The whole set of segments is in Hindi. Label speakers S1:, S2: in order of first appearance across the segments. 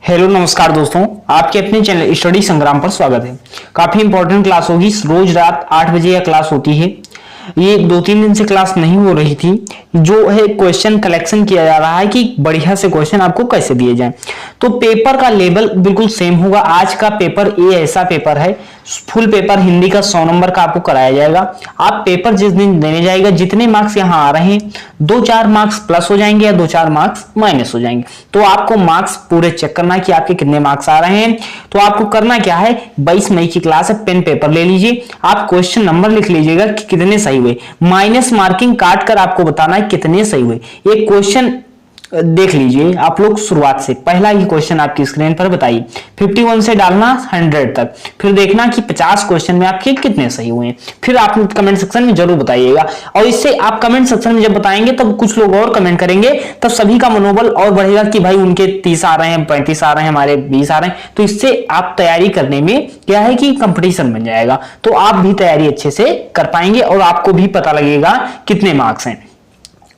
S1: हेलो नमस्कार दोस्तों, आपके अपने चैनल स्टडी संग्राम पर स्वागत है। काफी इंपॉर्टेंट क्लास होगी। रोज रात 8 बजे यह क्लास होती है। ये 2-3 दिन से क्लास नहीं हो रही थी। जो है क्वेश्चन कलेक्शन किया जा रहा है कि बढ़िया से क्वेश्चन आपको कैसे दिए जाएं। तो पेपर का लेवल बिल्कुल सेम होगा। आज का पेपर ए ऐसा पेपर है, फुल पेपर हिंदी का 100 नंबर का आपको कराया जाएगा। आप पेपर जिस दिन देने जाएगा, जितने मार्क्स यहाँ आ रहे हैं 2-4 मार्क्स प्लस हो जाएंगे या 2-4 मार्क्स माइनस हो जाएंगे। तो आपको मार्क्स पूरे चेक करना है कि आपके कितने मार्क्स आ रहे हैं। तो आपको करना क्या है, 22 मई की क्लास है, पेन पेपर ले लीजिए, आप क्वेश्चन नंबर लिख लीजिएगा कि कितने सही हुए, माइनस मार्किंग काट कर आपको बताना है कितने सही हुए। एक क्वेश्चन देख लीजिए आप लोग शुरुआत से। पहला ही क्वेश्चन आपकी स्क्रीन पर बताइए, 51 से डालना 100 तक, फिर देखना कि 50 क्वेश्चन में आपके कितने सही हुए हैं। फिर आप कमेंट सेक्शन में जरूर बताइएगा। और इससे आप कमेंट सेक्शन में जब बताएंगे तब कुछ लोग और कमेंट करेंगे, तब सभी का मनोबल और बढ़ेगा कि भाई उनके 30 आ रहे हैं, 35 आ रहे हैं, हमारे 20 आ रहे हैं। तो इससे आप तैयारी करने में क्या है कि कंपटीशन बन जाएगा। तो आप भी तैयारी अच्छे से कर पाएंगे और आपको भी पता लगेगा कितने मार्क्स हैं।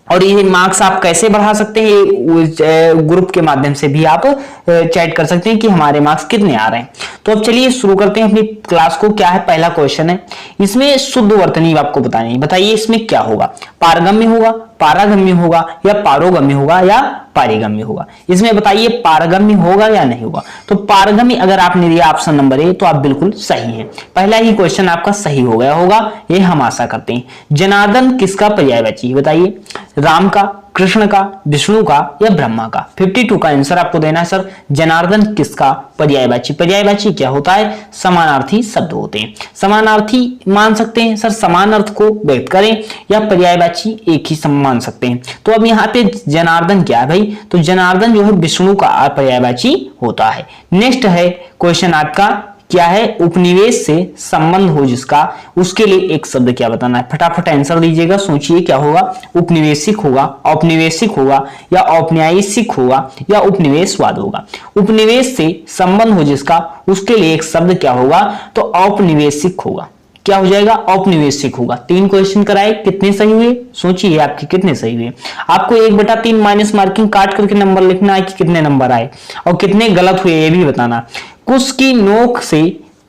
S1: और ये मार्क्स आप कैसे बढ़ा सकते हैं, ये ग्रुप के माध्यम से भी आप चैट कर सकते हैं कि हमारे मार्क्स कितने आ रहे हैं। तो अब चलिए शुरू करते हैं अपनी क्लास को। क्या है, पहला क्वेश्चन है, इसमें शुद्ध वर्तनी आपको बतानी है। बताइए इसमें क्या होगा, पारगम्य होगा, पारागम्य होगा या पारोगम्य होगा या पारिगम्य होगा। इसमें बताइए पारगम्य होगा या नहीं होगा। तो पारगम्य अगर आपने दिया ऑप्शन नंबर ए तो आप बिल्कुल सही हैं। पहला ही क्वेश्चन आपका सही हो गया होगा, ये हम आशा करते हैं। जनार्दन किसका पर्यायवाची है, बताइए राम का, कृष्ण का, विष्णु का या ब्रह्मा का। 52 का आंसर आपको देना है सर। जनार्दन किसका पर्यायवाची। पर्यायवाची क्या होता है, समानार्थी शब्द होते हैं। समानार्थी मान सकते हैं सर, समान अर्थ को व्यक्त करें, या पर्यायवाची एक ही सम मान सकते हैं। तो अब यहाँ पे जनार्दन क्या है भाई, तो जनार्दन जो है विष्णु का पर्यायवाची होता है। नेक्स्ट है क्वेश्चन आपका, क्या है, उपनिवेश से संबंध हो जिसका, उसके लिए एक शब्द क्या बताना है। फटाफट आंसर दीजिएगा, सोचिए क्या होगा। उपनिवेशिक होगा, औपनिवेशिक होगा या औपन्यायिक होगा या उपनिवेशवाद होगा। उपनिवेश से संबंध हो जिसका, उसके लिए एक शब्द क्या होगा, तो औपनिवेशिक होगा। क्या हो जाएगा, औपनिवेशिक होगा। 3 क्वेश्चन कराए, कितने सही हुए, सोचिए आपके कितने सही हुए। आपको 1/3 माइनस मार्किंग काट करके नंबर लिखना है कि कितने नंबर आए और कितने गलत हुए ये भी बताना। कुश की नोक से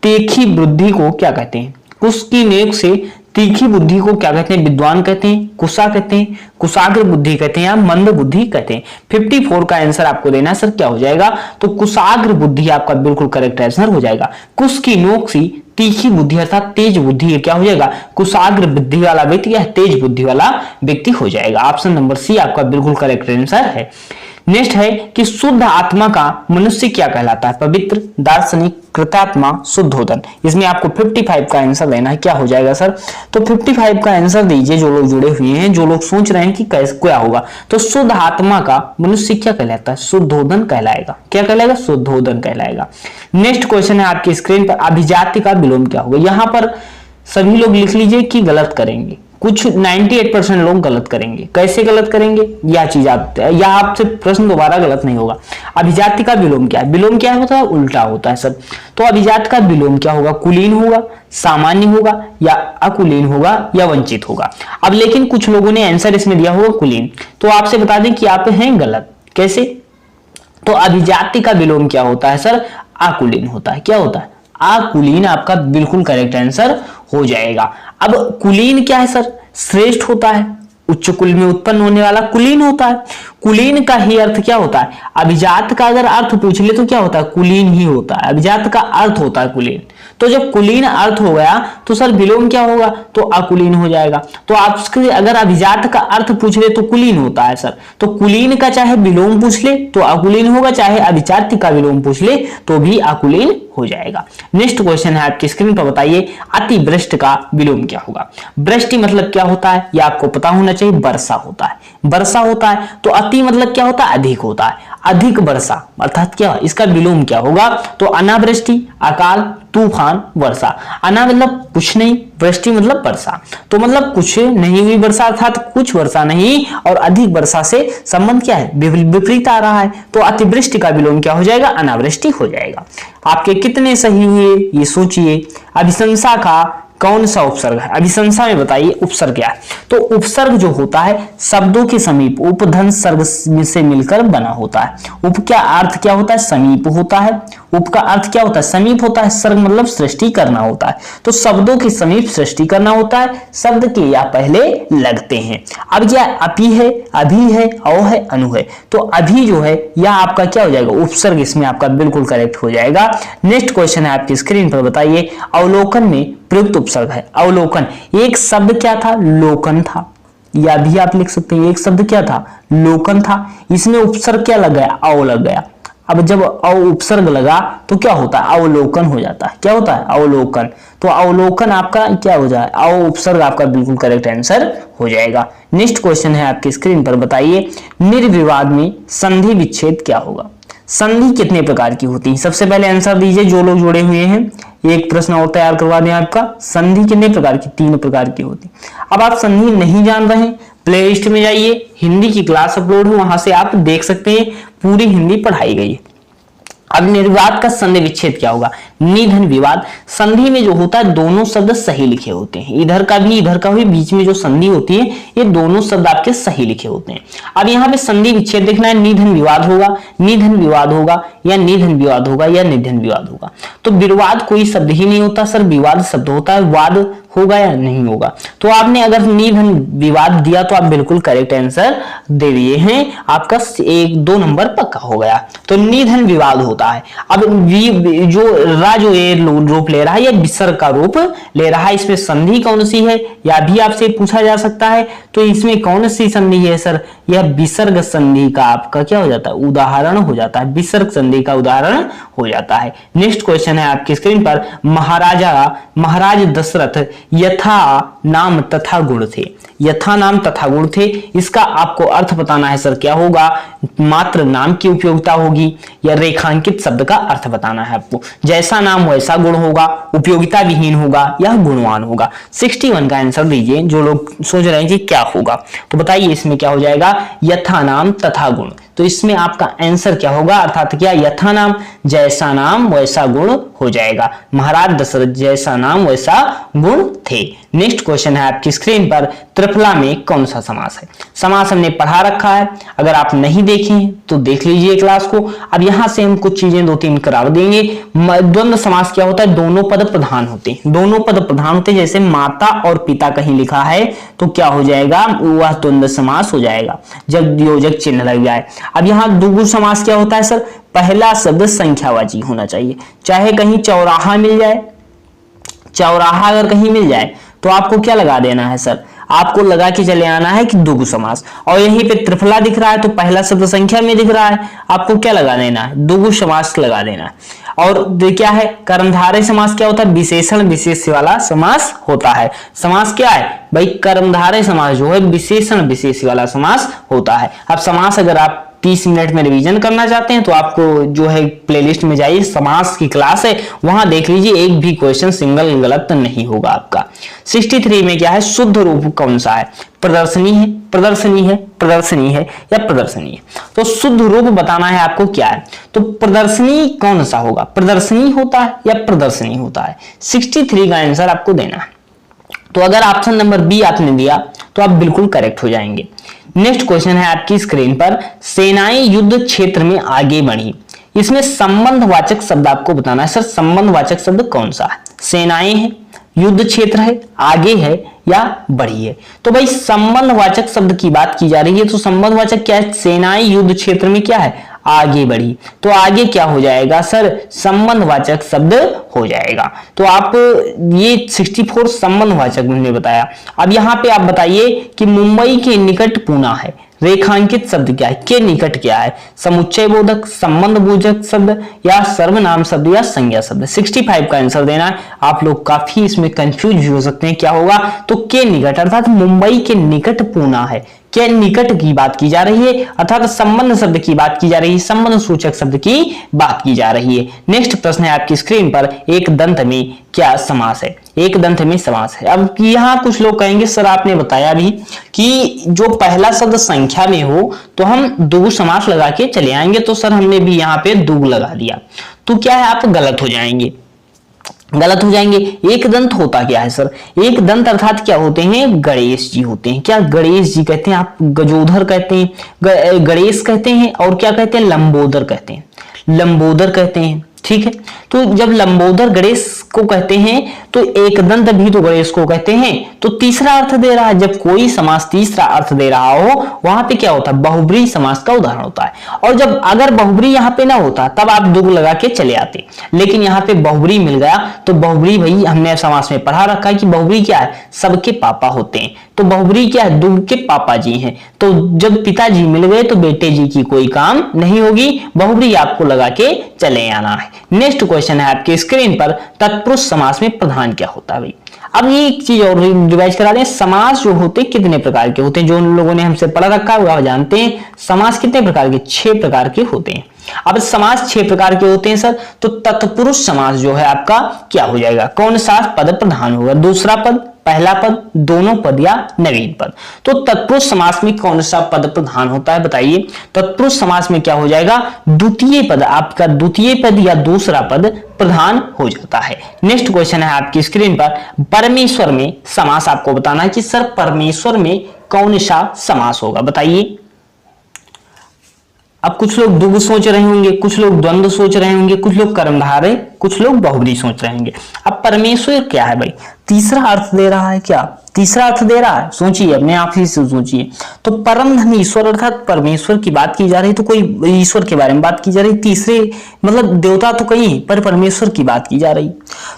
S1: तीखी बुद्धि को क्या कहते हैं। कुश की नोक से तीखी बुद्धि को क्या कहते हैं, विद्वान कहते हैं, कुशा कहते हैं, कुशाग्र बुद्धि कहते हैं या मंद बुद्धि कहते हैं। 54 का आंसर आपको देना है सर, क्या हो जाएगा, तो कुशाग्र बुद्धि आपका बिल्कुल करेक्ट आंसर हो जाएगा। कुश की नोक से तीखी बुद्धि अर्थात तेज बुद्धि क्या हो जाएगा, कुशाग्र बुद्धि वाला व्यक्ति या तेज बुद्धि वाला व्यक्ति हो जाएगा। ऑप्शन नंबर सी आपका बिल्कुल करेक्ट आंसर है। नेक्स्ट है कि शुद्ध आत्मा का मनुष्य क्या कहलाता है। पवित्र, दार्शनिक, कृतात्मा, शुद्धोदन। इसमें आपको 55 का आंसर देना है। क्या हो जाएगा सर, तो 55 का आंसर दीजिए जो लोग जुड़े हुए हैं, जो लोग सोच रहे हैं कि कैसे क्या होगा। तो शुद्ध आत्मा का मनुष्य क्या कहलाता है, शुद्धोदन कहलाएगा। क्या कहलाएगा, शुद्धोदन कहलाएगा। नेक्स्ट क्वेश्चन है आपकी स्क्रीन पर, अभिजाति का विलोम क्या होगा। यहां पर सभी लोग लिख लीजिए कि गलत करेंगे, कुछ 98% लोग गलत करेंगे। कैसे गलत करेंगे, यह चीज या आपसे प्रश्न दोबारा गलत नहीं होगा। अभिजाति का विलोम क्या है, विलोम क्या होता है, उल्टा होता है सर। तो अभिजात का विलोम क्या होगा, कुलीन होगा, सामान्य होगा या अकुलीन होगा या वंचित होगा। अब लेकिन कुछ लोगों ने आंसर इसमें दिया होगा कुलीन, तो आपसे बता दें कि आप हैं गलत। कैसे, तो अभिजाति का विलोम क्या होता है सर, अकुलीन होता है। क्या होता है, अकुलीन आपका बिल्कुल करेक्ट आंसर हो जाएगा। अब कुलीन क्या है सर, श्रेष्ठ होता है, उच्च कुल में उत्पन्न होने वाला कुलीन होता है। कुलीन का ही अर्थ क्या होता है, अभिजात का अगर अर्थ पूछ ले तो क्या होता है, कुलीन ही होता है। अभिजात का अर्थ होता है कुलीन। तो जब कुलीन अर्थ हो गया तो सर विलोम क्या होगा, तो अकुलीन हो जाएगा। तो आपसे अगर अभिजात का अर्थ पूछ ले तो कुलीन होता है सर। तो कुलीन का चाहे विलोम पूछ ले तो अकुलीन होगा, चाहे अभिजाति का विलोम पूछ ले तो भी अकुलीन हो जाएगा। नेक्स्ट क्वेश्चन है आपकी स्क्रीन पर, बताइए अतिवृष्टि का विलोम क्या होगा। वृष्टि मतलब क्या होता है, यह आपको पता होना चाहिए, वर्षा होता है। वर्षा होता है तो अति मतलब क्या होता है, अधिक होता है। अधिक वर्षा अर्थात क्या, इसका विलोम क्या होगा, तो अनावृष्टि, अकाल, तूफान, वर्षा। अना मतलब कुछ नहीं, वृष्टि मतलब वर्षा, तो मतलब कुछ नहीं हुई वर्षा अर्थात कुछ वर्षा नहीं, और अधिक वर्षा से संबंध क्या है, विपरीत आ रहा है। तो अतिवृष्टि का विलोम क्या हो जाएगा, अनावृष्टि हो जाएगा। आपके कितने सही हुए ये सोचिए। अभिशंसा का कौन सा उपसर्ग है? अभिशंसा में बताइए उपसर्ग क्या है? तो उपसर्ग जो होता है शब्दों के समीप उपधन सर्ग से मिलकर बना होता है। उप का अर्थ क्या होता है? समीप होता है। उप का अर्थ क्या होता है? समीप होता है। सर्ग मतलब सृष्टि करना होता है। तो शब्दों के समीप सृष्टि करना होता है, शब्द के या पहले लगते हैं। अब क्या अपि है, अभी है, औ है, अनु है। तो अभी जो है यह आपका क्या हो जाएगा? उपसर्ग इसमें आपका बिल्कुल करेक्ट हो जाएगा। नेक्स्ट क्वेश्चन है आपकी स्क्रीन पर, बताइए अवलोकन में प्रयुक्त उपसर्ग है। अवलोकन, एक शब्द क्या था? लोकन था। या भी आप लिख सकते हैं एक शब्द क्या था? लोकन था। इसमें उपसर्ग क्या लग गया? अव लग गया। अब जब अव उपसर्ग लगा तो क्या होता है? अवलोकन हो जाता है। क्या होता है? अवलोकन। तो अवलोकन आपका क्या हो जाए? अव उपसर्ग आपका बिल्कुल करेक्ट आंसर हो जाएगा। नेक्स्ट क्वेश्चन है आपकी स्क्रीन पर, बताइए निर्विवाद में संधि विच्छेद क्या होगा? संधि कितने प्रकार की होती है? सबसे पहले आंसर दीजिए जो लोग जुड़े हुए हैं। एक प्रश्न और तैयार करवा दें आपका। संधि कितने प्रकार की? 3 प्रकार की होती। अब आप संधि नहीं जान रहे हैं, प्लेलिस्ट में जाइए, हिंदी की क्लास अपलोड है, वहां से आप देख सकते हैं, पूरी हिंदी पढ़ाई गई है। अब निर्विवाद का संधि विच्छेद क्या होगा? निधन विवाद। संधि में जो होता है दोनों शब्द सही लिखे होते हैं, इधर का भी इधर का भी, बीच में जो संधि होती है ये दोनों शब्द आपके सही लिखे होते हैं। अब यहाँ पे संधि विच्छेद देखना है, निधन विवाद होगा, निधन विवाद होगा, या निधन विवाद होगा, या निधन विवाद होगा। तो विवाद कोई शब्द ही नहीं होता सर, विवाद शब्द होता है। वाद होगा या नहीं होगा? तो आपने अगर निधन विवाद दिया तो आप बिल्कुल करेक्ट आंसर दे दिए हैं, आपका 1-2 नंबर पक्का हो गया। तो निधन विवाद होता है। अब जो रा जो ये रूप ले रहा है, ये विसर्ग का रूप ले रहा है। इसमें संधि कौन सी है या भी आपसे पूछा जा सकता है। तो इसमें कौन सी संधि है सर? यह विसर्ग संधि का आपका क्या हो जाता है? उदाहरण हो जाता है। विसर्ग संधि का उदाहरण हो जाता है। नेक्स्ट क्वेश्चन है आपकी स्क्रीन पर, महाराज दशरथ यथा नाम तथा गुण थे। यथा नाम तथा गुण थे, इसका आपको अर्थ बताना है सर। क्या होगा? मात्र नाम की उपयोगिता होगी या रेखांकित शब्द का अर्थ बताना है आपको। जैसा नाम वैसा गुण होगा, उपयोगिता विहीन होगा या गुणवान होगा। 61 का आंसर दीजिए जो लोग सोच रहे हैं कि क्या होगा। तो बताइए इसमें क्या हो जाएगा? यथा नाम तथा गुण। तो इसमें आपका आंसर क्या होगा? अर्थात क्या? यथा नाम, जैसा नाम वैसा गुण हो जाएगा। महाराज दशरथ जैसा नाम वैसा गुण थे। नेक्स्ट क्वेश्चन है आपकी स्क्रीन पर, त्रिफला में कौन सा समास है? समास हमने पढ़ा रखा है, अगर आप नहीं देखे तो देख लीजिए क्लास को। अब यहां से हम कुछ चीजें 2-3 करा देंगे। द्वंद्व समास क्या होता है? दोनों पद प्रधान होते हैं। दोनों पद प्रधान होते हैं, जैसे माता और पिता कहीं लिखा है तो क्या हो जाएगा? वह द्वंद्व समास हो जाएगा जब योजक चिन्ह लग जाए। अब यहाँ द्विगु समास क्या होता है सर? पहला शब्द संख्यावाची होना चाहिए। चाहे कहीं चौराहा मिल जाए, चौराहा अगर कहीं मिल जाए तो आपको क्या लगा देना है सर? आपको लगा के चले आना है कि द्विगु समास। और यहीं पे त्रिफला दिख रहा है तो पहला शब्द संख्या में दिख रहा है, आपको क्या लगा देना है? द्विगु समास लगा देना है। और क्या है? कर्मधारय समास क्या होता है? विशेषण विशेष वाला समास होता है। समास क्या है भाई? कर्मधारय समास जो है विशेषण विशेष वाला समास होता है। अब समास अगर आप 30 मिनट में रिवीजन करना चाहते हैं तो आपको जो है प्लेलिस्ट में जाइए, समास की क्लास है, वहां देख लीजिए, एक भी क्वेश्चन सिंगल गलत नहीं होगा आपका। 63 में क्या है? शुद्ध रूप कौन सा है? प्रदर्शनी है, प्रदर्शनी है, प्रदर्शनी है या प्रदर्शनी है। तो शुद्ध रूप बताना है आपको क्या है। तो प्रदर्शनी कौन सा होगा? प्रदर्शनी होता है या प्रदर्शनी होता है? 63 का आंसर आपको देना है। तो अगर ऑप्शन नंबर बी आपने दिया तो आप बिल्कुल करेक्ट हो जाएंगे। नेक्स्ट क्वेश्चन है आपकी स्क्रीन पर, सेनाएं युद्ध क्षेत्र में आगे बढ़ी। इसमें संबंधवाचक शब्द आपको बताना है सर। संबंधवाचक शब्द कौन सा है? सेनाएं है, युद्ध क्षेत्र है, आगे है या बढ़ी है? तो भाई संबंधवाचक शब्द की बात की जा रही है, तो संबंधवाचक क्या है? सेनाएं युद्ध क्षेत्र में क्या है? आगे बढ़ी। तो आगे क्या हो जाएगा सर? संबंधवाचक शब्द हो जाएगा। तो आप ये 64 संबंधवाचक मैंने बताया। अब यहाँ पे आप बताइए कि मुंबई के निकट पूना है, रेखांकित शब्द क्या है? के निकट क्या है? समुच्चय बोधक, संबंध बोधक शब्द या सर्वनाम शब्द या संज्ञा शब्द? 65 का आंसर देना है। आप लोग काफी इसमें कंफ्यूज हो सकते हैं, क्या होगा? तो के निकट, अर्थात मुंबई के निकट पूना है, के निकट की बात की जा रही है, अर्थात संबंध शब्द की बात की जा रही है, संबंध सूचक शब्द की बात की जा रही है। नेक्स्ट प्रश्न है आपकी स्क्रीन पर, एक दंत में क्या समास है? एक दंत में समास है। अब यहाँ कुछ लोग कहेंगे सर आपने बताया भी कि जो पहला शब्द संख्या में हो तो हम द्विगु समास लगा के चले आएंगे, तो सर हमने भी यहाँ पे द्विगु लगा दिया, तो क्या है? आप गलत हो जाएंगे। गलत हो जाएंगे। एक दंत होता क्या है सर? एक दंत अर्थात क्या होते हैं? गणेश जी होते हैं। क्या गणेश जी कहते हैं, आप गजोधर कहते हैं, गणेश कहते हैं, और क्या कहते हैं? लंबोदर कहते हैं, लंबोदर कहते हैं। ठीक है, तो जब लंबोदर गणेश को कहते हैं तो एक दंत भी तो गणेश को कहते हैं। तो तीसरा अर्थ दे रहा है। जब कोई समास तीसरा अर्थ दे रहा हो वहां पे क्या होता है? बहुब्रीहि समास का उदाहरण होता है। और जब अगर बहुब्रीहि यहाँ पे ना होता तब आप दुग लगा के चले आते, लेकिन यहाँ पे बहुब्रीहि मिल गया तो बहुब्रीहि भाई हमने समास में पढ़ा रखा है कि बहुब्रीहि क्या है? सबके पापा होते हैं। तो बहुब्रीहि क्या है? दुग के पापा जी हैं। तो जब पिताजी मिल गए तो बेटे जी की कोई काम नहीं होगी, बहुब्रीहि आपको लगा के चले आना है। नेक्स्ट क्वेश्चन है आपके स्क्रीन पर, तत्पुरुष समास में प्रधान क्या होता है भाई? अब ये एक चीज और रिवाइज करा दें, समास जो होते हैं कितने प्रकार के होते हैं? जो उन लोगों ने हमसे पढ़ा रखा है वह जानते हैं। समास कितने प्रकार के? 6 प्रकार के होते हैं। अब समास 6 प्रकार के होते हैं सर, तो तत्पुरुष समास जो है आपका क्या हो जाएगा? कौन सा पद प्रधान होगा? दूसरा पद, पहला पद, दोनों पद या नवीन पद? तो तत्पुरुष समास में कौन सा पद प्रधान होता है बताइए? तत्पुरुष समास में क्या हो जाएगा? द्वितीय पद, आपका द्वितीय पद या दूसरा पद प्रधान हो जाता है। नेक्स्ट क्वेश्चन है आपकी स्क्रीन पर, परमेश्वर में समास आपको बताना है कि सर परमेश्वर में कौन सा समास होगा बताइए। अब कुछ लोग दुग सोच रहे होंगे, कुछ लोग द्वंद्व सोच रहे होंगे, कुछ लोग कर्मधारय, कुछ लोग बहुब्रीहि सोच रहे होंगे। अब परमेश्वर क्या है भाई? तीसरा अर्थ दे रहा है। क्या तीसरा अर्थ दे रहा है? सोचिए, अपने आप ही से सोचिए। तो परम धन ईश्वर अर्थात परमेश्वर की बात की जा रही, तो कोई ईश्वर के बारे में बात की जा रही। तीसरे मतलब देवता तो कहीं पर परमेश्वर की बात की जा रही।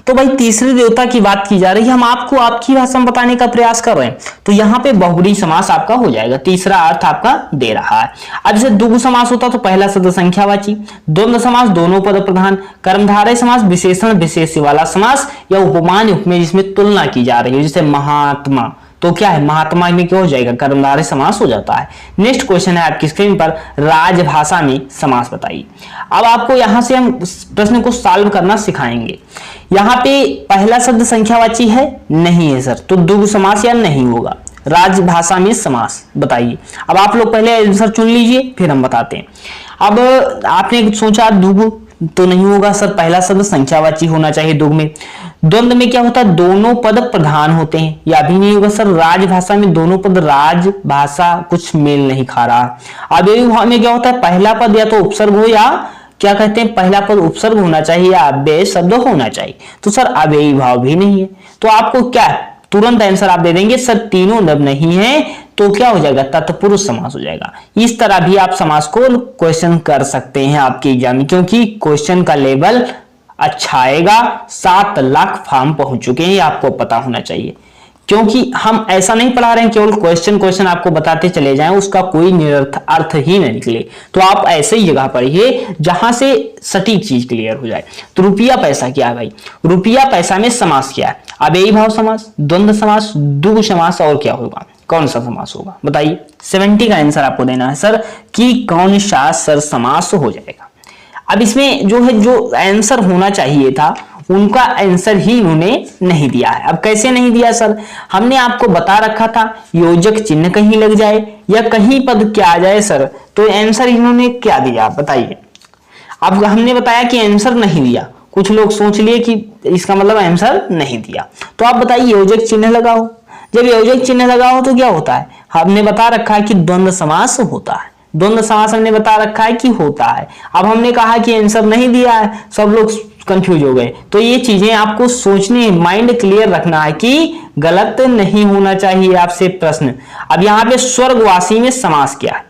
S1: तो भाई तीसरे देवता की बात की जा रही है, हम आपको आपकी भाषा में बताने का प्रयास कर रहे हैं। तो यहाँ पे बहुब्रीहि समास आपका हो जाएगा, तीसरा अर्थ आपका दे रहा है। अब जैसे द्विगु समास होता तो पहला शब्द संख्यावाची, द्वंद्व समास दोनों पद प्रधान, कर्मधारय समास विशेषण विशेष्य वाला समास या उपमान उपमेय जिसमें तुलना की जा रही है, जैसे महात्मा, तो क्या है? महात्मा में क्या हो जाएगा? कर्मधारय समास हो जाता है। नेक्स्ट क्वेश्चन है आपकी स्क्रीन पर, राजभाषा में समास बताइए। अब आपको यहां से हम प्रश्न को सॉल्व करना सिखाएंगे। यहाँ पे पहला शब्द संख्यावाची है? नहीं है सर, तो द्विगु समास या नहीं होगा। राजभाषा में समास बताइए। अब आप लोग पहले आंसर चुन लीजिए, फिर हम बताते हैं। अब आपने सोचा द्विगु तो नहीं होगा सर, पहला शब्द संख्यावाची होना चाहिए दुग में। द्वंद्व में क्या होता है? दोनों पद प्रधान होते हैं, या भी नहीं होगा सर। राजभाषा में दोनों पद, राजभाषा कुछ मेल नहीं खा रहा। अव्ययी भाव में क्या होता है? पहला पद या तो उपसर्ग हो या क्या कहते हैं, पहला पद उपसर्ग होना चाहिए या अव्यय शब्द होना चाहिए। तो सर अव्ययी भाव भी नहीं है, तो आपको क्या तुरंत आंसर आप दे देंगे सर तीनों जब नहीं है तो क्या हो जाएगा? तत्पुरुष समास हो जाएगा। इस तरह भी आप समास को क्वेश्चन कर सकते हैं आपके एग्जाम में, क्योंकि क्वेश्चन का लेवल अच्छा आएगा। 7 लाख फॉर्म पहुंच चुके हैं, ये आपको पता होना चाहिए। क्योंकि हम ऐसा नहीं पढ़ा रहे हैं केवल क्वेश्चन आपको बताते चले जाएं, उसका कोई निरर्थ अर्थ ही न निकले। तो आप ऐसे ही जगह पढ़िए जहां से सटीक चीज क्लियर हो जाए। तो रुपया पैसा क्या है भाई? रुपया पैसा में समास क्या है? अव्ययी भाव समास, द्वंद्व समास, द्विगु समास, और क्या होगा? कौन सा समास होगा बताइए? 70 का आंसर आपको देना है सर कि कौन सा सर समास हो जाएगा। अब इसमें जो है, जो आंसर होना चाहिए था उनका आंसर ही उन्होंने नहीं दिया है। अब कैसे नहीं दिया सर? हमने आपको बता रखा था योजक चिन्ह कहीं लग जाए या कहीं पद क्या आ जाए सर, तो आंसर इन्होंने क्या दिया बताइए? अब हमने बताया कि आंसर नहीं दिया, कुछ लोग सोच लिए कि इसका मतलब आंसर नहीं दिया। तो आप बताइए योजक चिन्ह लगाओ। जब योजक चिन्ह लगाओ तो क्या होता है? हमने बता रखा है कि द्वंद्व समास होता है। द्वंद्व समास हमने बता रखा है कि होता है। अब हमने कहा कि आंसर नहीं दिया है, सब लोग कंफ्यूज हो गए। तो ये चीजें आपको सोचने, माइंड क्लियर रखना है कि गलत नहीं होना चाहिए आपसे प्रश्न। अब यहाँ पे स्वर्गवासी में समास क्या है?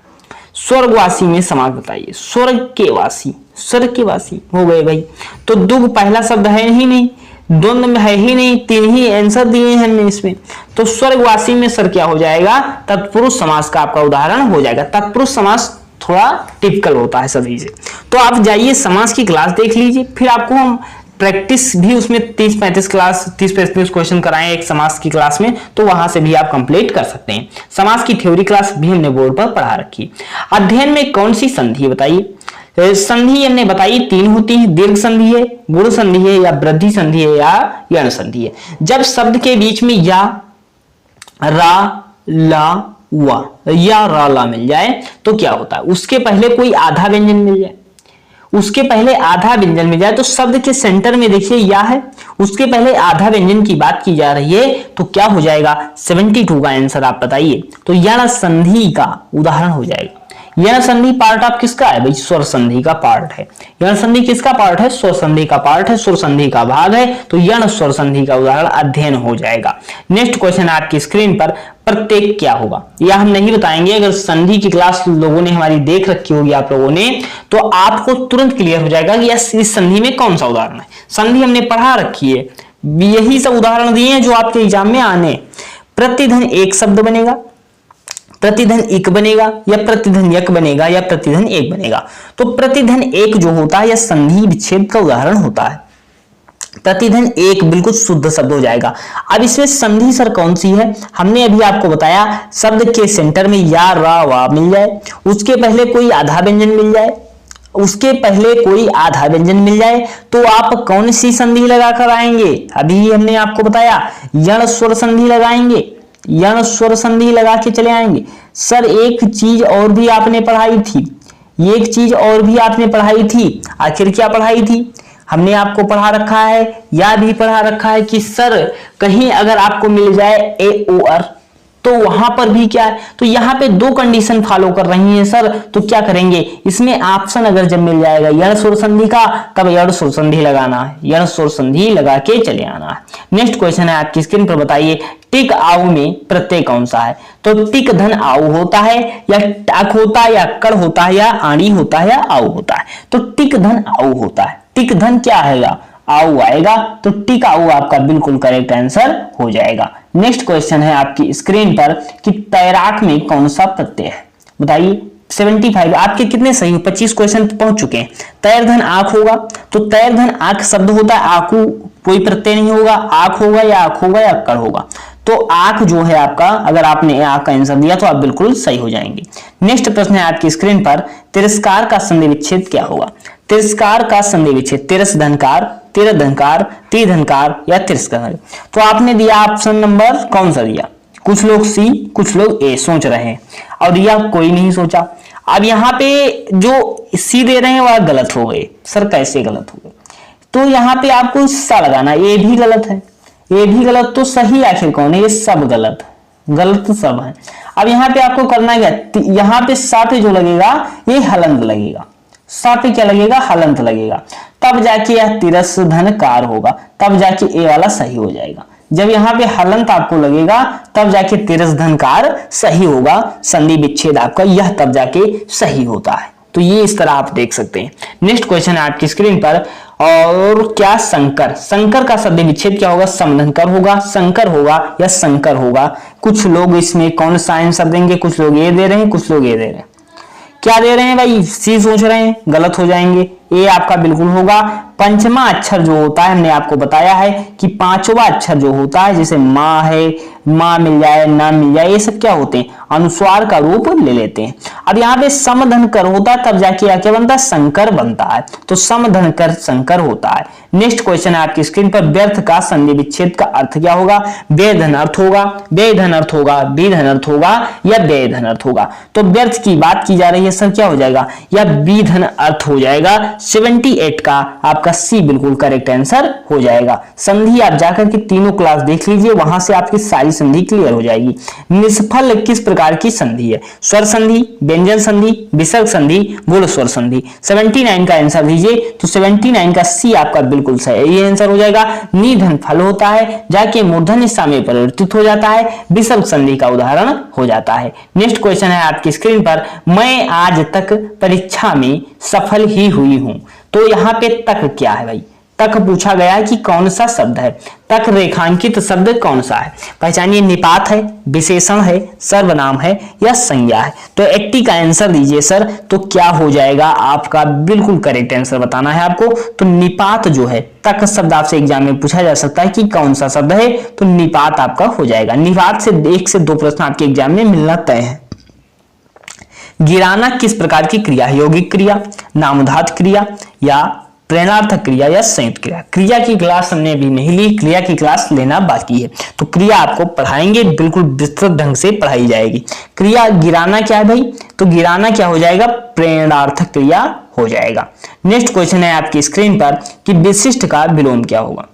S1: स्वर्गवासी में समास बताइए। स्वर्ग के वासी, स्वर्ग के वासी हो गए भाई। तो दुग पहला शब्द है ही नहीं, द्वंद्व में है ही नहीं, 3 ही आंसर दिए हैं हमने इसमें। तो स्वर्गवासी में सर क्या हो जाएगा? तत्पुरुष समास का आपका उदाहरण हो जाएगा। तत्पुरुष समास थोड़ा टिपिकल होता है सभी से। तो आप जाइए समास की क्लास देख लीजिए, फिर आपको हम प्रैक्टिस भी उसमें 30-35 क्वेश्चन कराएं एक समास की क्लास में, तो वहां से भी आप कंप्लीट कर सकते हैं। समास की थ्योरी क्लास भी हमने बोर्ड पर पढ़ा रखी। अध्ययन में कौन सी संधि है बताइए? संधि हमने बताई 3 होती है, दीर्घ संधि है, गुण संधि है, या वृद्धि संधि है, या यण संधि है। जब शब्द के बीच में या, रा, ला, वा या रा ला मिल जाए तो क्या होता है? उसके पहले कोई आधा व्यंजन मिल जाए, उसके पहले आधा व्यंजन मिल जाए, तो शब्द के सेंटर में देखिए या है, उसके पहले आधा व्यंजन की बात की जा रही है, तो क्या हो जाएगा 72 का आंसर आप बताइए। तो यण संधि का उदाहरण हो जाएगा। यण संधि पार्ट आप किसका है भाई, स्वर संधि का पार्ट है। यण संधि किसका पार्ट है, स्वर संधि का पार्ट है, स्वर संधि का भाग है, तो यण स्वर संधि का उदाहरण अध्ययन हो जाएगा। नेक्स्ट क्वेश्चन आपकी स्क्रीन पर, प्रत्येक क्या होगा, यह हम नहीं बताएंगे। अगर संधि की क्लास लोगों ने हमारी देख रखी होगी आप लोगों ने, तो आपको तुरंत क्लियर हो जाएगा कि इस संधि में कौन सा उदाहरण है। संधि हमने पढ़ा रखी है, यही सब उदाहरण दिए हैं जो आपके एग्जाम में आने। प्रतिधन एक शब्द बनेगा, प्रतिधन इक बनेगा, या प्रतिधन यक बनेगा, या प्रतिधन एक बनेगा। तो प्रतिधन एक जो होता है यह संधि विच्छेद का उदाहरण होता है। प्रतिधन एक बिल्कुल शुद्ध शब्द हो जाएगा। अब इसमें संधि सर कौन सी है, हमने अभी आपको बताया शब्द के सेंटर में या रा वा मिल जाए, उसके पहले कोई आधा व्यंजन मिल जाए, उसके पहले कोई आधा व्यंजन मिल जाए, तो आप कौन सी संधि लगाकर आएंगे। अभी हमने आपको बताया यण स्वर संधि लगाएंगे, यण स्वर संधि लगा के चले आएंगे। सर एक चीज और भी आपने पढ़ाई थी, एक चीज और भी आपने पढ़ाई थी, आखिर क्या पढ़ाई थी, हमने आपको पढ़ा रखा है या भी पढ़ा रखा है कि सर कहीं अगर आपको मिल जाए ए ओ आर, तो वहां पर भी क्या है, तो यहाँ पे दो कंडीशन फॉलो कर रही हैं सर, तो क्या करेंगे, इसमें ऑप्शन अगर जब मिल जाएगा यण स्वर संधि का, तब यण स्वर संधि लगाना है, यण स्वर संधि लगा के चले आना है। नेक्स्ट क्वेश्चन है आपकी स्क्रीन पर, बताइए टिक आऊ में प्रत्यय कौन सा है। तो टिक धन आऊ होता है, या टाक होता है, या कड़ होता है, या आड़ी होता है, या आऊ होता है। तो टिक धन आऊ होता है। टिक धन क्या आएगा, आऊ आएगा, तो टिक आऊ आपका बिल्कुल करेक्ट आंसर हो जाएगा। नेक्स्ट क्वेश्चन है आपकी स्क्रीन पर कि तैराक में कौन सा प्रत्यय है, बताइए। 75 आपके कितने सही हो, 25 क्वेश्चन पहुंच चुके हैं। तैर धन आंख होगा, तो तैर धन आंख शब्द होता है, आंखू कोई प्रत्यय नहीं होगा, आंख होगा या आंख होगा या कर होगा। तो आंख जो है आपका, अगर आपने आंख का आंसर दिया तो आप बिल्कुल सही हो जाएंगे। नेक्स्ट प्रश्न है आपकी स्क्रीन पर, तिरस्कार का संधि विच्छेद क्या होगा। तिरस्कार का संधि विच्छेद तिरस धनकार, तिर धनकार, ती धनकार या तिरस्कार। तो आपने दिया ऑप्शन नंबर कौन सा दिया, कुछ लोग सी कुछ लोग ए सोच रहे हैं, और या कोई नहीं सोचा। अब यहाँ पे जो सी दे रहे हैं वह गलत हो गए। सर कैसे गलत हो गए, तो यहाँ पे आपको सा लगाना, ए भी गलत है, ए भी गलत, तो सही आखिर कौन है, ये सब गलत, गलत सब है। अब यहाँ पे आपको करना क्या, यहाँ पे सा पे जो लगेगा ये हलंत लगेगा, सा पे क्या लगेगा, हलंत लगेगा, तब जाके यह तिरस धनकार होगा, तब जाके ए वाला सही हो जाएगा। जब यहाँ पे हलंत आपको लगेगा तब जाके तिरस धनकार सही होगा, संधि विच्छेद आपका यह तब जाके सही होता है। तो ये इस तरह आप देख सकते हैं। नेक्स्ट क्वेश्चन है आपकी स्क्रीन पर, और क्या संकर, संकर का संधि विच्छेद क्या होगा, समधनकर होगा, संकर होगा या संकर होगा। कुछ लोग इसमें कौन सा आंसर देंगे, कुछ लोग ये दे रहे हैं, कुछ लोग ये दे रहे हैं। क्या दे रहे हैं भाई, सी सोच रहे हैं, गलत हो जाएंगे। ए आपका बिल्कुल होगा। पंचमा अक्षर जो होता है हमने आपको बताया है कि पांचवा अक्षर जो होता है, जैसे माँ है, माँ मिल जाए, ना मिल जाए, ये सब क्या होते हैं, अनुस्वार का रूप ले लेते हैं। अब यहाँ पे समधनकर होता है, तब जाके क्या बनता है, संकर बनता है। तो समधनकर संकर होता है। नेक्स्ट क्वेश्चन है आपकी स्क्रीन पर, व्यर्थ का संधि विच्छेद का अर्थ क्या होगा। व्यय धन अर्थ होगा, व्यय धन अर्थ होगा, बी धन अर्थ होगा या व्यय धन अर्थ होगा। तो व्यर्थ की बात की जा रही है सर, क्या हो जाएगा, या बी धन अर्थ हो जाएगा। 78 का आपका सी बिल्कुल करेक्ट आंसर हो जाएगा। संधि आप जाकर के तीनों क्लास देख लीजिए, वहां से आपकी सारी संधि क्लियर हो जाएगी। निष्फल किस प्रकार की संधि है, स्वर संधि, व्यंजन संधि, विसर्ग संधि, गुण स्वर संधि। 79 का आंसर दीजिए, तो 79 का सी आपका बिल्कुल सही आंसर हो जाएगा। निधन फल होता है, जाके मूर्धन्य हिस्सा में परिवर्तित हो जाता है, विसर्ग संधि का उदाहरण हो जाता है। नेक्स्ट क्वेश्चन है आपकी स्क्रीन पर, मैं आज तक परीक्षा में सफल ही हुई हूं। तो यहाँ पे तक क्या है भाई, तक पूछा गया है कि कौन सा शब्द है, तक रेखांकित शब्द कौन सा है, पहचानिए। निपात है, विशेषण है, सर्वनाम है या संज्ञा है। तो 80 का आंसर दीजिए सर, तो क्या हो जाएगा आपका, बिल्कुल करेक्ट आंसर बताना है आपको। तो निपात जो है, तक शब्द आपसे एग्जाम में पूछा जा सकता है कि कौन सा शब्द है, तो निपात आपका हो जाएगा। निपात से 1 से 2 प्रश्न आपके एग्जाम में मिलना तय है। गिराना किस प्रकार की क्रिया है, यौगिक क्रिया, नामधात क्रिया या प्रेरणार्थक क्रिया या संयुक्त क्रिया। क्रिया की क्लास हमने अभी नहीं ली, क्रिया की क्लास लेना बाकी है, तो क्रिया आपको पढ़ाएंगे, बिल्कुल विस्तृत ढंग से पढ़ाई जाएगी। क्रिया गिराना क्या है भाई, तो गिराना क्या हो जाएगा, प्रेरणार्थक क्रिया हो जाएगा। नेक्स्ट क्वेश्चन है आपकी स्क्रीन पर कि विशिष्ट का विलोम क्या होगा,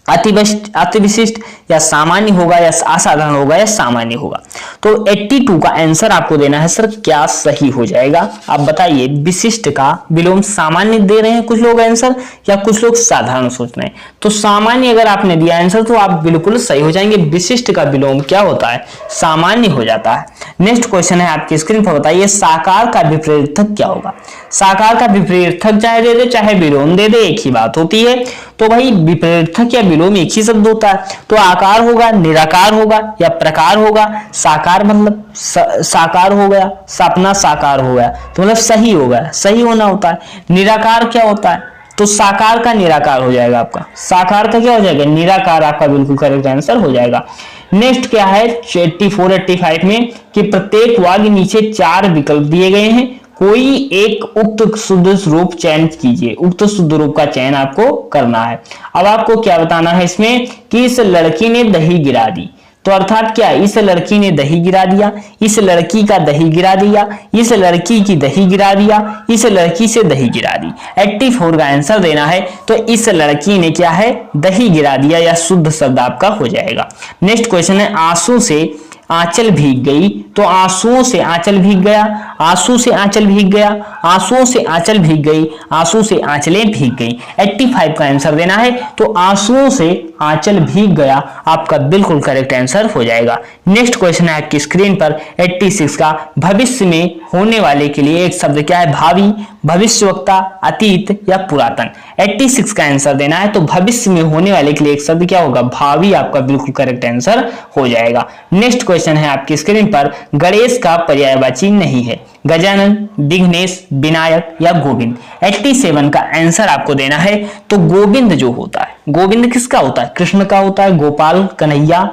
S1: अति विशिष्ट या सामान्य होगा या असाधारण होगा या सामान्य होगा। तो 82 का आंसर आपको देना है सर क्या सही हो जाएगा, आप बताइए। विशिष्ट का विलोम सामान्य दे रहे हैं कुछ लोग आंसर, या कुछ लोग साधारण सोच रहे हैं। तो सामान्य अगर आपने दिया आंसर तो आप बिल्कुल सही हो जाएंगे। विशिष्ट का विलोम क्या होता है, सामान्य हो जाता है। नेक्स्ट क्वेश्चन है आपकी स्क्रीन पर, बताइए साकार का विपरीतक क्या होगा। साकार का विपरीतक चाहे दे दे चाहे विलोम दे दे एक ही बात होती है। तो भाई विपरीतक या विलोम एक ही शब्द होता है, तो आकार होगा, निराकार होगा या प्रकार होगा। साकार मतलब साकार हो गया, सपना साकार हो गया, तो मतलब सही हो गया, सही होना होता है। निराकार क्या होता है, तो साकार का निराकार हो जाएगा आपका, साकार का क्या हो जाएगा, निराकार, आपका बिल्कुल करेक्ट आंसर हो जाएगा। नेक्स्ट क्या है 84 85 में कि प्रत्येक वाक्य नीचे 4 विकल्प दिए गए हैं, कोई एक उक्त शुद्ध रूप चयन कीजिए। उक्त शुद्ध रूप का चयन आपको करना है। अब आपको क्या बताना है इसमें कि इस लड़की ने दही गिरा दी, तो अर्थात क्या, इस लड़की ने दही गिरा दिया, इस लड़की का दही गिरा दिया, इस लड़की की दही गिरा दिया, इस लड़की से दही गिरा दी। 84 का आंसर देना है, तो इस लड़की ने क्या है, दही गिरा दिया, या शुद्ध शब्द आपका हो जाएगा। नेक्स्ट क्वेश्चन है आंसू से आंचल भीग गई, तो आंसुओं से आंचल भीग गया, आंसू से आंचल भीग गया, आंसुओं से आंचल भीग गई, आंसू से आंचलें भीग गई। 85 का आंसर देना है, तो आंसुओं से आंचल भीग गया आपका बिल्कुल करेक्ट आंसर हो जाएगा। नेक्स्ट क्वेश्चन है आपकी स्क्रीन पर 86 का, भविष्य में होने वाले के लिए एक शब्द क्या है, भावी, भविष्यवक्ता, अतीत या पुरातन। 86 का आंसर देना है, तो भविष्य में होने वाले के लिए एक शब्द क्या होगा, भावी, आपका बिल्कुल करेक्ट आंसर हो जाएगा। नेक्स्ट क्वेश्चन है आपकी स्क्रीन पर, गणेश का पर्यायवाची नहीं है, गजानन, विघ्नेश, विनायक या गोविंद। 87 का आंसर आपको देना है, तो गोविंद जो होता है, गोविंद किसका होता है, कृष्ण का होता है, गोपाल, कन्हैया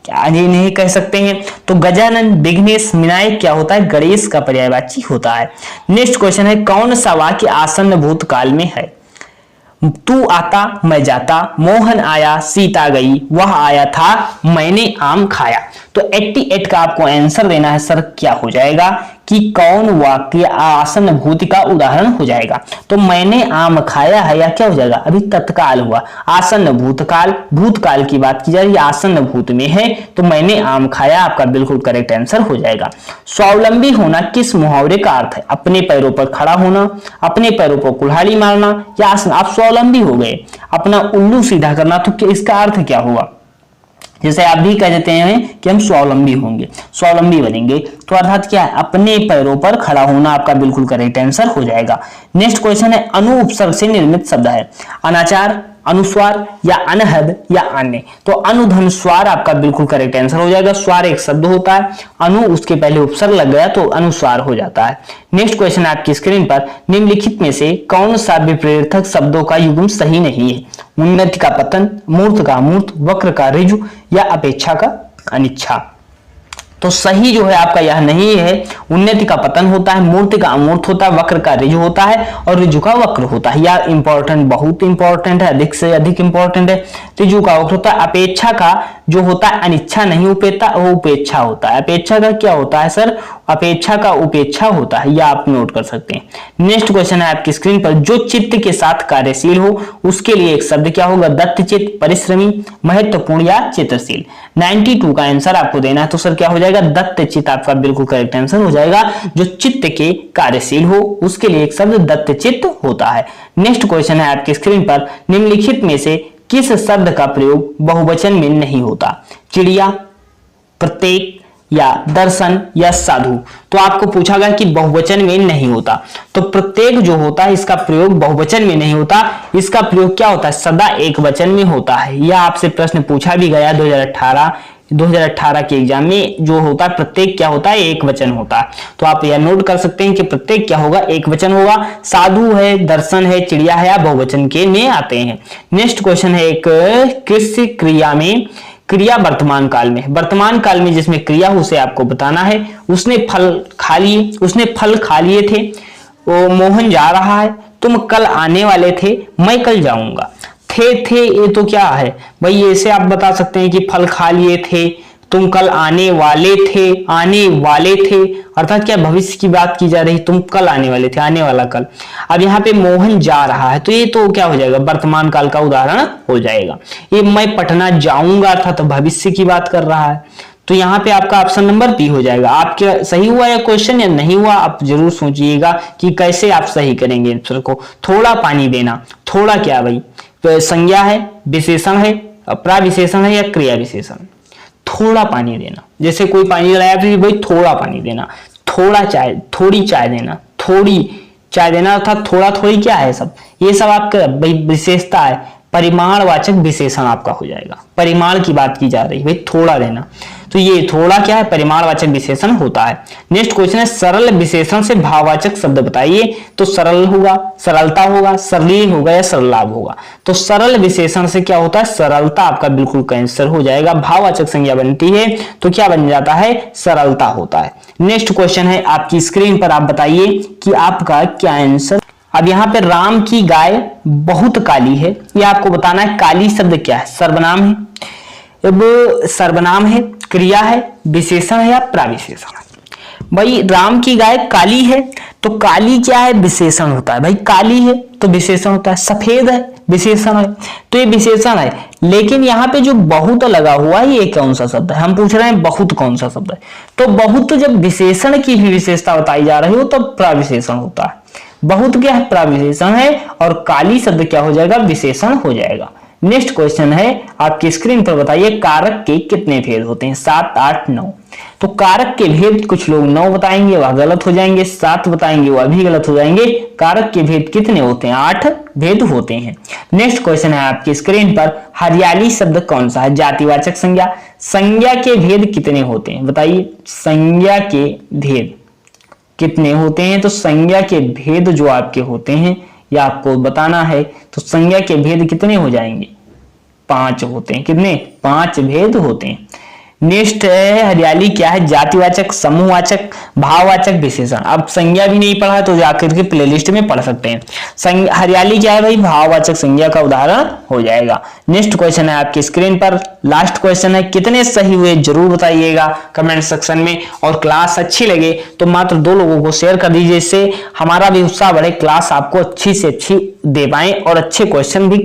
S1: क्या नहीं कह सकते हैं। तो गजानन, विघ्नेश, विनायक क्या होता है, गणेश का पर्यायवाची होता है। नेक्स्ट क्वेश्चन है, कौन सा वाक्य आसन्न भूतकाल में है, तू आता मैं जाता, मोहन आया सीता गई, वह आया था मैंने आम खाया। तो 88 का आपको आंसर देना है सर क्या हो जाएगा कि कौन वाक्य आसन्न भूत का उदाहरण हो जाएगा। तो मैंने आम खाया है, या क्या हो जाएगा, अभी तत्काल हुआ, आसन्न भूतकाल, भूतकाल की बात की जा रही है, आसन्न भूत में है, तो मैंने आम खाया आपका बिल्कुल करेक्ट आंसर हो जाएगा। स्वावलंबी होना किस मुहावरे का अर्थ है, अपने पैरों पर खड़ा होना, अपने पैरों पर कुल्हाड़ी मारना, या आप स्वावलंबी हो गए, अपना उल्लू सीधा करना, तो इसका अर्थ क्या हुआ, जैसे आप भी कह देते हैं कि हम स्वावलंबी होंगे, स्वावलंबी बनेंगे, तो अर्थात क्या है, अपने पैरों पर खड़ा होना आपका बिल्कुल करेक्ट आंसर हो जाएगा। नेक्स्ट क्वेश्चन है, अनु उपसर्ग से निर्मित शब्द है, अनाचार, अनुस्वार या अनहद या अन्य। तो अनुधन स्वर आपका बिल्कुल करेक्ट आंसर हो जाएगा। स्वर एक शब्द होता है, अनु उसके पहले उपसर्ग लग गया तो अनुस्वार हो जाता है। नेक्स्ट क्वेश्चन आपकी स्क्रीन पर, निम्नलिखित में से कौन सा विपरीतक शब्दों का युग्म सही नहीं है, उन्नति का पतन, मूर्त का अमूर्त, वक्र का ऋजु या अपेक्षा का अनिच्छा। तो सही जो है आपका यह नहीं है, उन्नति का पतन होता है, मूर्ति का अमूर्त होता है, वक्र का ऋजु होता है और ऋजु का वक्र होता है। यह इंपॉर्टेंट, बहुत इंपॉर्टेंट है, अधिक से अधिक इंपॉर्टेंट है। ऋजु का वक्र होता है, अपेक्षा का जो होता है अनिच्छा नहीं उपेक्षा, वो उपेक्षा होता है। अपेक्षा का क्या होता है सर, अपेक्षा का उपेक्षा होता है, यह आप नोट कर सकते हैं। नेक्स्ट क्वेश्चन है आपकी स्क्रीन पर, जो चित्त के साथ कार्यशील हो उसके लिए एक शब्द क्या होगा, दत्तचित्त, परिश्रमी, महत्वपूर्ण या चित्रशील। 92 का आंसर आपको देना है, तो सर क्या हो जाएगा, दत्तचित्त आपका बिल्कुल करेक्ट आंसर हो जाएगा। जो चित्त के कार्यशील हो उसके लिए एक शब्द दत्तचित्त होता है। नेक्स्ट क्वेश्चन है आपकी स्क्रीन पर, निम्नलिखित में से किस शब्द का प्रयोग बहुवचन में नहीं होता, चिड़िया, प्रत्येक या दर्शन या साधु। तो आपको पूछा गया कि बहुवचन में नहीं होता, तो प्रत्येक जो होता है इसका प्रयोग बहुवचन में नहीं होता, इसका प्रयोग क्या होता है, सदा एक वचन में होता है। यह आपसे प्रश्न पूछा भी गया 2018 के एग्जाम में, जो होता है प्रत्येक क्या होता है, एक वचन होता है। तो आप यह नोट कर सकते हैं कि प्रत्येक क्या होगा, एक वचन होगा। साधु है, दर्शन है, चिड़िया है, या बहुवचन के में आते हैं। नेक्स्ट क्वेश्चन है, एक कृषि क्रिया में क्रिया वर्तमान काल में, वर्तमान काल में जिसमें क्रिया हो उसे आपको बताना है। उसने फल खा लिए थे, वो मोहन जा रहा है, तुम कल आने वाले थे, मैं कल जाऊंगा। थे ये तो क्या है भाई, ऐसे आप बता सकते हैं कि फल खा लिए थे, तुम कल आने वाले थे अर्थात क्या भविष्य की बात की जा रही, तुम कल आने वाले थे, आने वाला कल। अब यहाँ पे मोहन जा रहा है तो ये तो क्या हो जाएगा, वर्तमान काल का उदाहरण हो जाएगा। ये मैं पटना जाऊंगा था तो भविष्य की बात कर रहा है, तो यहाँ पे आपका ऑप्शन नंबर बी हो जाएगा। आपके सही हुआ या क्वेश्चन या नहीं हुआ, आप जरूर सोचिएगा कि कैसे आप सही करेंगे आंसर को। थोड़ा पानी देना, थोड़ा क्या भाई, तो संज्ञा है, विशेषण है, प्रविशेषण है या क्रिया विशेषण। थोड़ा पानी देना, जैसे कोई पानी लाया तो भाई थोड़ा पानी देना, थोड़ा चाय, थोड़ी चाय देना, थोड़ी चाय देना अर्थात थोड़ा थोड़ी क्या है सब, ये सब आपका भाई विशेषता है, परिमाणवाचक विशेषण आपका हो जाएगा। परिमाण की बात की जा रही है भाई, थोड़ा देना, तो ये थोड़ा क्या है, परिमाणवाचक विशेषण होता है। नेक्स्ट क्वेश्चन है सरल विशेषण से भाववाचक शब्द बताइए। तो सरल होगा, सरलता होगा, सरलील होगा या सरलाभ होगा। तो सरल विशेषण से क्या होता है, सरलता आपका बिल्कुल का आंसर हो जाएगा। भाववाचक संज्ञा बनती है तो क्या बन जाता है, सरलता होता है। नेक्स्ट क्वेश्चन है आपकी स्क्रीन पर, आप बताइए कि आपका क्या आंसर। अब यहाँ पे राम की गाय बहुत काली है, ये आपको बताना है। काली शब्द क्या है, सर्वनाम है, अब सर्वनाम है, क्रिया है, विशेषण है या प्रविशेषण है। भाई राम की गाय काली है तो काली क्या है, विशेषण होता है। भाई काली है तो विशेषण होता है, सफेद है विशेषण है, तो ये विशेषण है। लेकिन यहाँ पे जो बहुत लगा हुआ है ये कौन सा शब्द है, हम पूछ रहे हैं बहुत कौन सा शब्द है। तो बहुत जब विशेषण की भी विशेषता बताई जा रही हो तब प्रविशेषण होता है। बहुत क्या है, प्रविशेषण है, और काली शब्द क्या हो जाएगा, विशेषण हो जाएगा। नेक्स्ट क्वेश्चन है आपकी स्क्रीन पर, बताइए कारक के कितने भेद होते हैं, 7, 8, 9। तो कारक के भेद कुछ लोग 9 बताएंगे, वह गलत हो जाएंगे, 7 बताएंगे, वह भी गलत हो जाएंगे। कारक के भेद कितने होते हैं, 8 भेद होते हैं। नेक्स्ट क्वेश्चन है आपकी स्क्रीन पर, हरियाली शब्द कौन सा है, जातिवाचक संज्ञा। संज्ञा के भेद कितने होते हैं बताइए, संज्ञा के भेद कितने होते हैं। तो संज्ञा के भेद जो आपके होते हैं या आपको बताना है, तो संज्ञा के भेद कितने हो जाएंगे, 5 होते हैं। कितने, 5 भेद होते हैं। नेक्स्ट है हरियाली क्या है, जातिवाचक, समूहवाचक, भाववाचक, विशेषण। अब संज्ञा भी नहीं पढ़ा तो जाकर के प्लेलिस्ट में पढ़ सकते हैं। हरियाली क्या है भाई, भाववाचक संज्ञा का उदाहरण हो जाएगा। नेक्स्ट क्वेश्चन है आपकी स्क्रीन पर, लास्ट क्वेश्चन है, कितने सही हुए जरूर बताइएगा कमेंट सेक्शन में। और क्लास अच्छी लगे तो मात्र 2 लोगों को शेयर कर दीजिए, इससे हमारा भी उत्साह बढ़े, क्लास आपको अच्छी से अच्छी दे पाए और अच्छे क्वेश्चन भी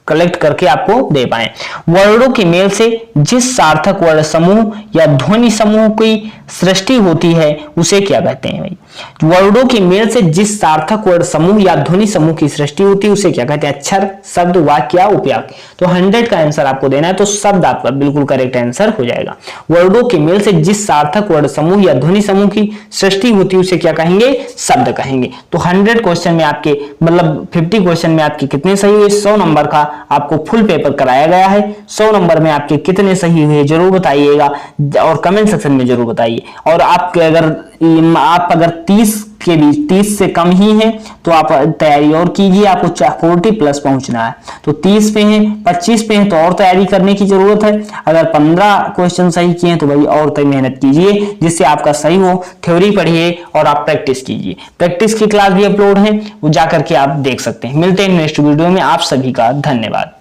S1: कलेक्ट करके आपको दे पाए। वर्णों के मेल से जिस सार्थक वर्ण समूह या ध्वनि समूह की सृष्टि होती है उसे क्या कहते हैं भाई। वर्णों के मेल से जिस सार्थक वर्ण समूह या ध्वनि समूह की सृष्टि होती है उसे क्या कहते हैं, अक्षर, शब्द, वाक्य या उपवाक्य। तो 100 का आंसर आपको देना है, तो शब्द आपका बिल्कुल करेक्ट आंसर हो जाएगा। वर्णों के मेल से जिस सार्थक वर्ण समूह या ध्वनि समूह की सृष्टि होती है उसे क्या कहेंगे, शब्द कहेंगे। तो 100 क्वेश्चन में आपके मतलब 50 क्वेश्चन में आपके कितने सही हुए, 100 नंबर का आपको फुल पेपर कराया गया है। 100 नंबर में आपके कितने सही हुए जरूर बताइएगा और कमेंट सेक्शन में जरूर बताइए। और आप अगर 30 के बीच 30 से कम ही है तो आप तैयारी और कीजिए, आपको 40 प्लस पहुंचना है। तो 30 पे हैं, 25 पे हैं तो और तैयारी करने की जरूरत है। अगर 15 क्वेश्चन सही किए तो भाई और तय मेहनत कीजिए जिससे आपका सही हो। थ्योरी पढ़िए और आप प्रैक्टिस कीजिए, प्रैक्टिस की क्लास भी अपलोड है, वो जाकर के आप देख सकते हैं। मिलते हैं नेक्स्ट वीडियो में, आप सभी का धन्यवाद।